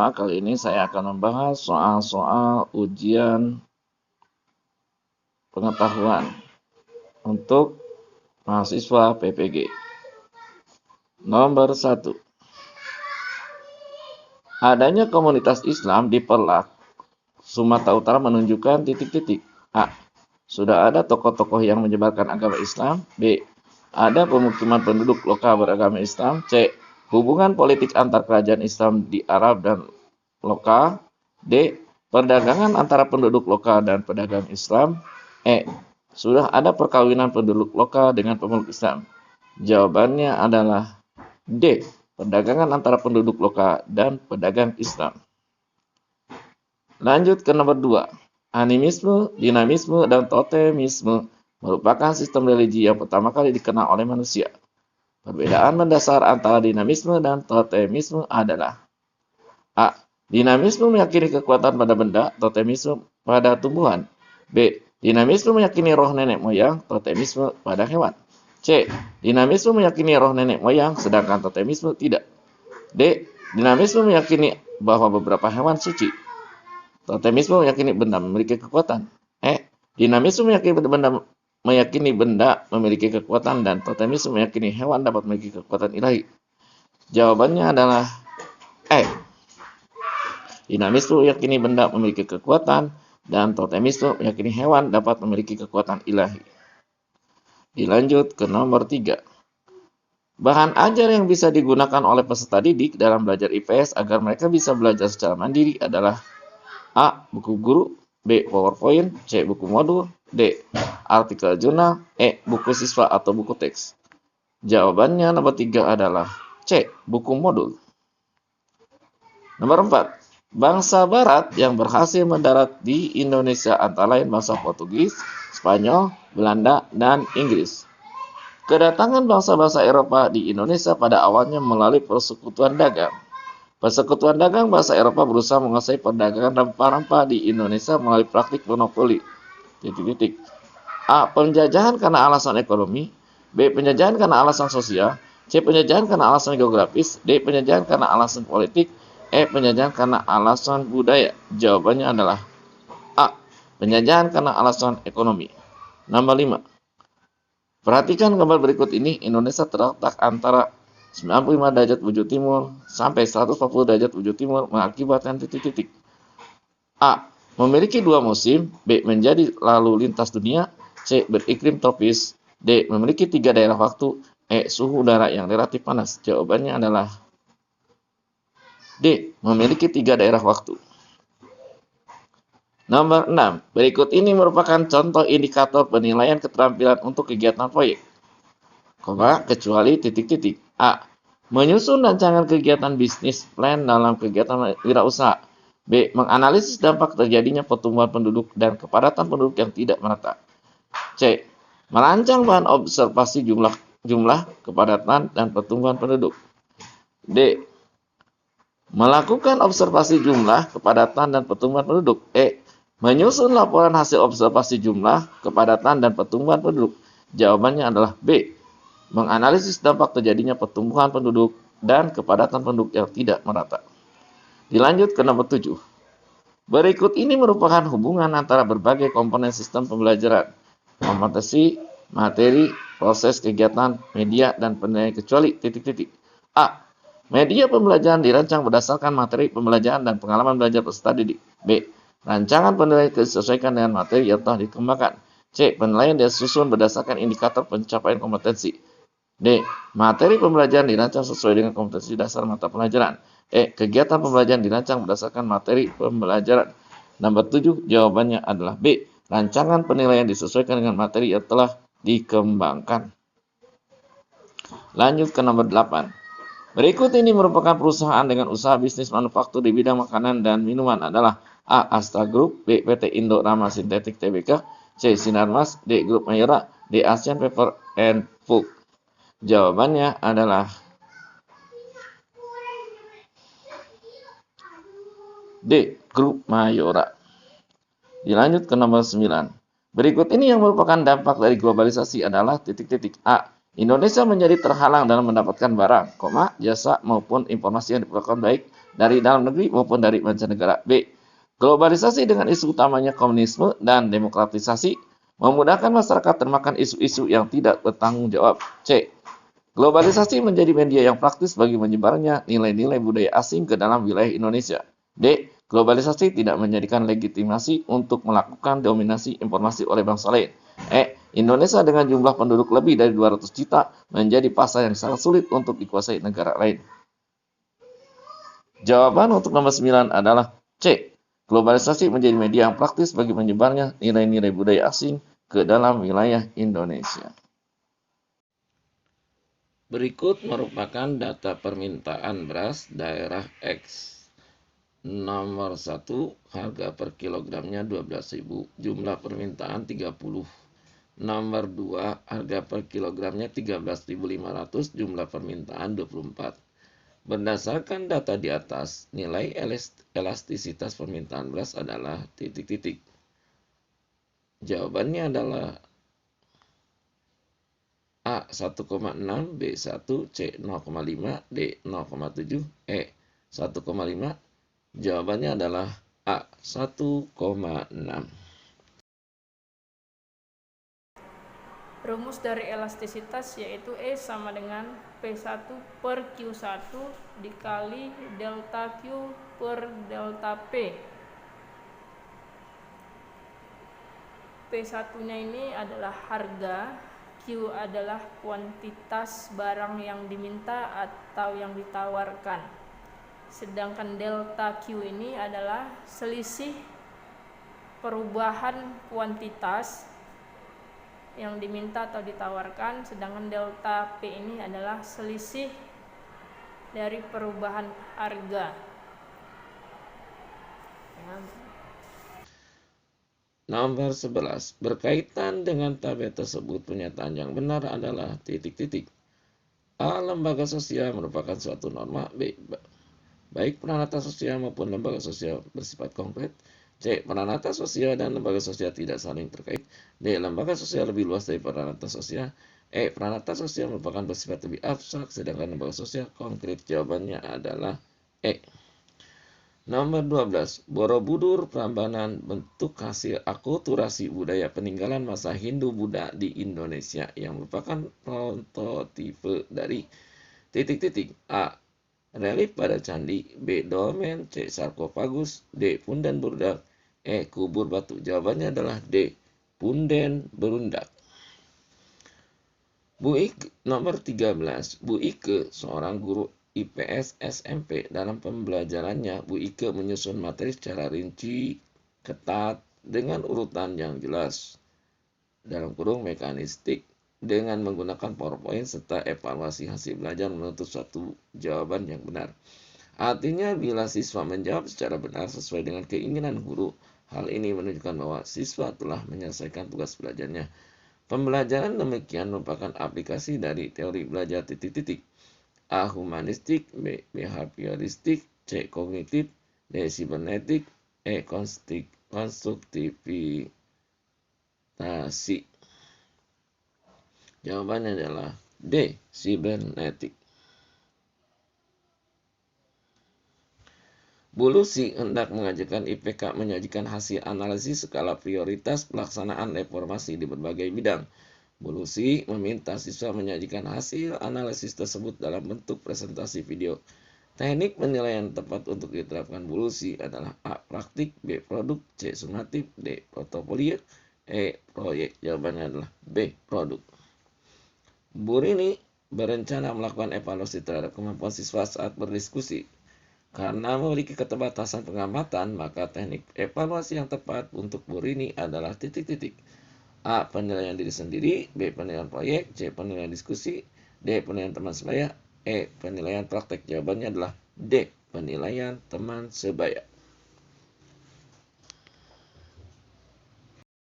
mahasiswa, kali ini saya akan membahas soal-soal ujian pengetahuan untuk mahasiswa PPG. Nomor 1. Adanya komunitas Islam di Perlak, Sumatera Utara menunjukkan titik-titik. A. Sudah ada tokoh-tokoh yang menyebarkan agama Islam. B. Ada pemukiman penduduk lokal beragama Islam. C. Hubungan politik antar kerajaan Islam di Arab dan lokal. D. Perdagangan antara penduduk lokal dan pedagang Islam. E. Sudah ada perkawinan penduduk lokal dengan pemeluk Islam. Jawabannya adalah D. Perdagangan antara penduduk lokal dan pedagang Islam. Lanjut ke nomor 2. Animisme, dinamisme, dan totemisme merupakan sistem religi yang pertama kali dikenal oleh manusia. Perbedaan mendasar antara dinamisme dan totemisme adalah: A. Dinamisme meyakini kekuatan pada benda, totemisme pada tumbuhan. B. Dinamisme meyakini roh nenek moyang, totemisme pada hewan. C. Dinamisme meyakini roh nenek moyang, sedangkan totemisme tidak. D. Dinamisme meyakini bahwa beberapa hewan suci. Totemisme meyakini benda memiliki kekuatan. E. Dinamisme meyakini benda memiliki kekuatan, dan totemisme meyakini hewan dapat memiliki kekuatan ilahi. Jawabannya adalah E. Dinamisme meyakini benda memiliki kekuatan, dan totemisme meyakini hewan dapat memiliki kekuatan ilahi. Dilanjut ke nomor 3. Bahan ajar yang bisa digunakan oleh peserta didik dalam belajar IPS agar mereka bisa belajar secara mandiri adalah: A. Buku guru. B. PowerPoint. C. Buku modul. D. Artikel jurnal. E. Buku siswa atau buku teks. Jawabannya nomor 3 adalah C. Buku modul. Nomor 4. Bangsa Barat yang berhasil mendarat di Indonesia antara lain bangsa Portugis, Spanyol, Belanda, dan Inggris. Kedatangan bangsa-bangsa Eropa di Indonesia pada awalnya melalui persekutuan dagang. Persekutuan dagang bangsa Eropa berusaha menguasai perdagangan rempah-rempah di Indonesia melalui praktik monopoli. A. Penjajahan karena alasan ekonomi. B. Penjajahan karena alasan sosial. C. Penjajahan karena alasan geografis. D. Penjajahan karena alasan politik. E. Penjajahan karena alasan budaya. Jawabannya adalah A. Penjajahan karena alasan ekonomi. Nomor 5. Perhatikan gambar berikut ini. Indonesia terletak antara 95 derajat bujur timur sampai 140 derajat bujur timur mengakibatkan titik-titik. A. Memiliki 2 musim. B. Menjadi lalu lintas dunia. C. Beriklim tropis. D. Memiliki 3 daerah waktu. E. Suhu udara yang relatif panas. Jawabannya adalah D. Memiliki 3 daerah waktu. Nomor 6. Berikut ini merupakan contoh indikator penilaian keterampilan untuk kegiatan proyek. Kecuali titik-titik. A. Menyusun rancangan kegiatan bisnis plan dalam kegiatan wirausaha. B. Menganalisis dampak terjadinya pertumbuhan penduduk dan kepadatan penduduk yang tidak merata. C. Merancang bahan observasi jumlah, kepadatan, dan pertumbuhan penduduk. D. Melakukan observasi jumlah, kepadatan, dan pertumbuhan penduduk. E. Menyusun laporan hasil observasi jumlah, kepadatan, dan pertumbuhan penduduk. Jawabannya adalah B. Menganalisis dampak terjadinya pertumbuhan penduduk dan kepadatan penduduk yang tidak merata. Dilanjut ke nomor 7. Berikut ini merupakan hubungan antara berbagai komponen sistem pembelajaran: kompetensi, materi, proses kegiatan, media, dan penilaian kecuali titik-titik. A. Media pembelajaran dirancang berdasarkan materi pembelajaran dan pengalaman belajar peserta didik. B. Rancangan penilaian disesuaikan dengan materi yang telah dikembangkan. C. Penilaian disusun berdasarkan indikator pencapaian kompetensi. D. Materi pembelajaran dirancang sesuai dengan kompetensi dasar mata pelajaran. E. Kegiatan pembelajaran dirancang berdasarkan materi pembelajaran. Nomor 7, jawabannya adalah B. Rancangan penilaian disesuaikan dengan materi yang telah dikembangkan. Lanjut ke nomor 8. Berikut ini merupakan perusahaan dengan usaha bisnis manufaktur di bidang makanan dan minuman adalah: A. Astra Group. B. PT Indo Rama Sintetik Tbk. C. Sinarmas. D. Grup Mayora. D. Asian Paper and Pulp. Jawabannya adalah D. Grup Mayora. Dilanjut ke nomor 9. Berikut ini yang merupakan dampak dari globalisasi adalah titik-titik. A. Indonesia menjadi terhalang dalam mendapatkan barang, jasa maupun informasi yang diperoleh baik dari dalam negeri maupun dari mancanegara. B. Globalisasi dengan isu utamanya komunisme dan demokratisasi memudahkan masyarakat termakan isu-isu yang tidak bertanggung jawab. C. Globalisasi menjadi media yang praktis bagi menyebarnya nilai-nilai budaya asing ke dalam wilayah Indonesia. D. Globalisasi tidak menjadikan legitimasi untuk melakukan dominasi informasi oleh bangsa lain. E. Indonesia dengan jumlah penduduk lebih dari 200 juta menjadi pasar yang sangat sulit untuk dikuasai negara lain. Jawaban untuk nomor 9 adalah C. Globalisasi menjadi media yang praktis bagi menyebarnya nilai-nilai budaya asing ke dalam wilayah Indonesia. Berikut merupakan data permintaan beras daerah X. Nomor 1, harga per kilogramnya 12.000, jumlah permintaan 30. Nomor 2, harga per kilogramnya 13.500, jumlah permintaan 24. Berdasarkan data di atas, nilai elastisitas permintaan beras adalah titik-titik. Jawabannya adalah A 1,6, B 1, C 0,5, D 0,7, E 1,5. Jawabannya adalah A 1,6. Rumus dari elastisitas yaitu E sama dengan P1 per Q1 dikali delta Q per delta P. P1-nya ini adalah harga, Q adalah kuantitas barang yang diminta atau yang ditawarkan. Sedangkan delta Q ini adalah selisih perubahan kuantitas yang diminta atau ditawarkan, sedangkan delta P ini adalah selisih dari perubahan harga. Nomor 11. Berkaitan dengan tabel tersebut, pernyataan yang benar adalah titik-titik. A. Lembaga sosial merupakan suatu norma. B. Baik peranata sosial maupun lembaga sosial bersifat konkret. C. Peranata sosial dan lembaga sosial tidak saling terkait. D. Lembaga sosial lebih luas dari peranata sosial. E. Peranata sosial merupakan bersifat lebih abstrak, sedangkan lembaga sosial konkret. Jawabannya adalah E. Nomor 12. Borobudur Prambanan, bentuk hasil akulturasi budaya peninggalan masa Hindu-Buddha di Indonesia yang merupakan prototipe dari titik-titik. A. Relief pada candi. B. Dolmen. C. Sarkofagus. D. Punden berundak. E. Kubur batu. Jawabannya adalah D. Punden berundak. Bu Ike, nomor 13. Bu Ike, seorang guru IPS SMP. Dalam pembelajarannya, Bu Ike menyusun materi secara rinci, ketat, dengan urutan yang jelas, dalam kurung mekanistik, dengan menggunakan PowerPoint serta evaluasi hasil belajar menuntut suatu jawaban yang benar. Artinya, bila siswa menjawab secara benar sesuai dengan keinginan guru, hal ini menunjukkan bahwa siswa telah menyelesaikan tugas belajarnya. Pembelajaran demikian merupakan aplikasi dari teori belajar titik-titik. A. Humanistik. B. Behavioristik. C. Kognitif. D. Sibernetik. E. Konstruktivitas. Jawabannya adalah D. Sibernetik. Bu Lucy hendak mengajarkan IPK menyajikan hasil analisis skala prioritas pelaksanaan reformasi di berbagai bidang. Bu Lucy meminta siswa menyajikan hasil analisis tersebut dalam bentuk presentasi video. Teknik penilaian tepat untuk diterapkan Bu Lucy adalah A. Praktik. B. Produk. C. Sumatif. D. Portofolio. E. Proyek. Jawabannya adalah B. Produk. Bu Rini berencana melakukan evaluasi terhadap kemampuan siswa saat berdiskusi. Karena memiliki keterbatasan pengamatan, maka teknik evaluasi yang tepat untuk Bu Rini adalah titik-titik. A. Penilaian diri sendiri. B. Penilaian proyek. C. Penilaian diskusi. D. Penilaian teman sebaya. E. Penilaian praktek. Jawabannya adalah D. Penilaian teman sebaya.